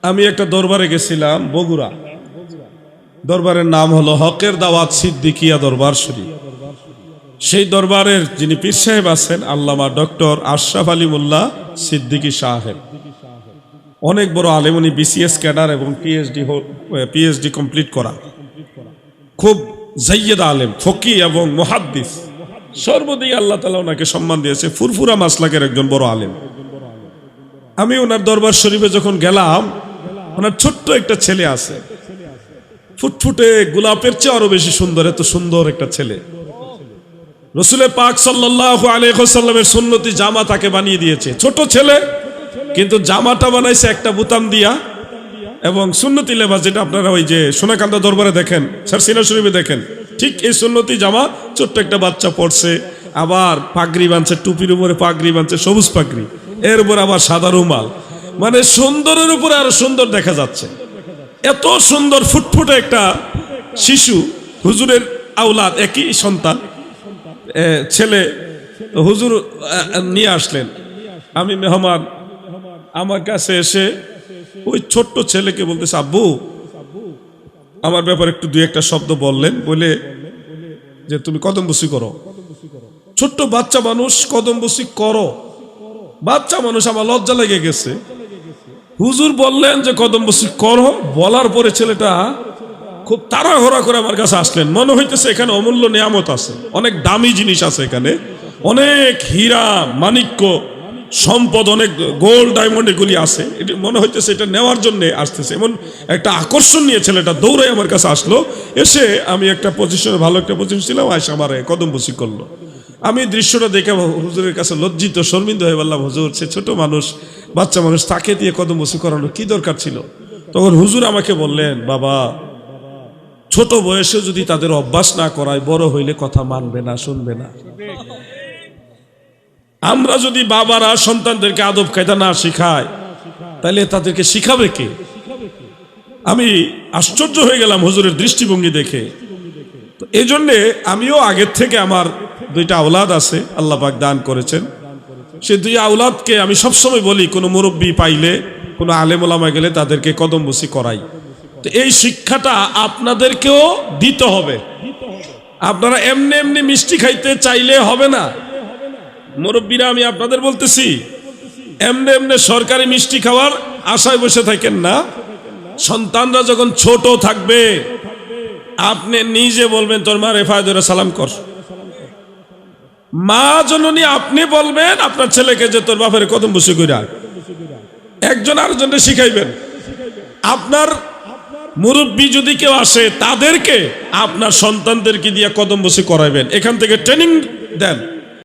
আমি একটা দরবারে গেছিলাম বগুড়া। দরবারের নাম হলো হকের দাওয়াত সিদ্দিকিয়া দরবার শরীফ। সেই দরবারের যিনি পীর সাহেব আছেন আল্লামা ডক্টর আশরাফ আলী মোল্লা সিদ্দিকী সাহেব, অনেক বড় আলেম। উনি বিসিএস ক্যাডার এবং পিএইচডি কমপ্লিট করা, খুব জাইয়েদ আলেম, ফকি এবং মুহাদ্দিস। সর্বদিকে আল্লাহ তাআলা ওনাকে সম্মান দিয়েছে। ফুরফুরা মাসলাকের একজন বড় আলেম। আমি ওনার দরবার শরীফে যখন গেলাম, ওনার ছোট্ট একটা ছেলে আছে, ফুটফুটে গোলাপের চেয়ে আরো বেশি সুন্দর, এত সুন্দর একটা ছেলে। রাসূল পাক সাল্লাল্লাহু আলাইহি ওয়াসাল্লামের সুন্নতি জামা তাকে বানিয়ে দিয়েছে। ছোট ছেলে, কিন্তু জামাটা বানাইছে একটা বোতাম দিয়া, এবং সুন্নতি লেবাস যেটা আপনারা ওই যে সোনাকান্দা দরবারে দেখেন, সারসিনা শরীফে দেখেন, ঠিক এই সুন্নতি জামা ছোট্ট একটা বাচ্চা পড়ছে। আবার পাগড়ি বাঁধছে, টুপির উপরে পাগড়ি বাঁধছে, সবুজ পাগড়ি, এর উপর আবার সাদা রুমাল। মানে সুন্দরের উপরে আরো সুন্দর দেখা যাচ্ছে। এত সুন্দর ফুটফুটে একটা শিশু, হুজুরের আওলাদ, একই সন্তান ছেলে। হুজুর নিয়ে আসলেন। আমি মেহমান, আমার কাছে এসে ওই ছোট্ট ছেলেকে বলতেছে, আব্বু আমার ব্যাপারে একটু দুই একটা শব্দ বললেন, বলে যে তুমি কদম বসি করো। ছোট্ট বাচ্চা মানুষ কদম বসি করো, বাচ্চা মানুষ। আমার লজ্জা লেগে গেছে। হুজুর বললেন যে কদম বসি করো, বলার পরে ছেলেটা খুব তাড়াহুড়া করে আমার কাছে আসলেন। মনে হইতেছে এখানে অমূল্য নিয়ামত আছে, অনেক দামি জিনিস আছে এখানে, অনেক হীরা মাণিক্য সম্পদ, অনেক গোল্ড ডায়মন্ড এগুলি আছে। এটা মনে হইতেছে এটা নেওয়ার জন্য আসতেছে। এমন একটা আকর্ষণ নিয়ে ছেলেটা দৌড়ে আমার কাছে আসলো। এসে আমি একটা পজিশনে, ভালো একটা পজিশন ছিলাম, আয়সা আমার কদম বসি করলো। আমি দৃশ্যটা দেখে হুজুরের কাছে লজ্জিত, শর্মিন্দ হয়ে বললাম, হুজুর সে ছোট মানুষ, বাচ্চা মানুষ, তাকে দিয়ে কদম বসি করানো কি দরকার ছিল? তখন হুজুর আমাকে বললেন, বাবা ছোট বয়সে যদি তাদের অভ্যাস না করায়, বড় হইলে কথা মানবে না, শুনবে না। আমরা যদি বাবারা সন্তানদেরকে আদব কায়দা না শিখায়, তাহলে তাদেরকে শিখাবে কে? আমি আশ্চর্য হয়ে গেলাম হুজুরের দৃষ্টিভঙ্গি দেখে। তো এই জন্যে আমিও আগের থেকে, আমার দুইটা আওলাদ আছে, আল্লাহ পাক দান করেছেন। সে দুই আওলাদকে আমি সবসময় বলি, কোনো মুরব্বী পাইলে, কোনো আলেম ওলামা গেলে তাদেরকে কদম বসি করাই। তো এই শিক্ষাটা আপনাদেরকেও দিতে হবে। আপনারা এমনি এমনি মিষ্টি খাইতে চাইলে হবে না। মুরব্বীরা, আমি আপনাদের বলতেছি, এমনি এমনি সরকারি মিষ্টি খাওয়ার আশায় বসে থাকেন না। সন্তানরা যখন ছোট থাকবে, আপনি নিজে বলবেন তোর মা রেফায় ধরে সালাম কর। মা জননী আপনি বলবেন আপনার ছেলেকে যে তোর বাপের কদম বসি কইরা। একজন আরেকজনকে শিখাইবেন। আপনার মুরব্বী যদি কেউ আসে, তাদেরকে আপনার সন্তানদেরকে দিয়ে কদম বসি করাইবেন। এখান থেকে ট্রেনিং দেন।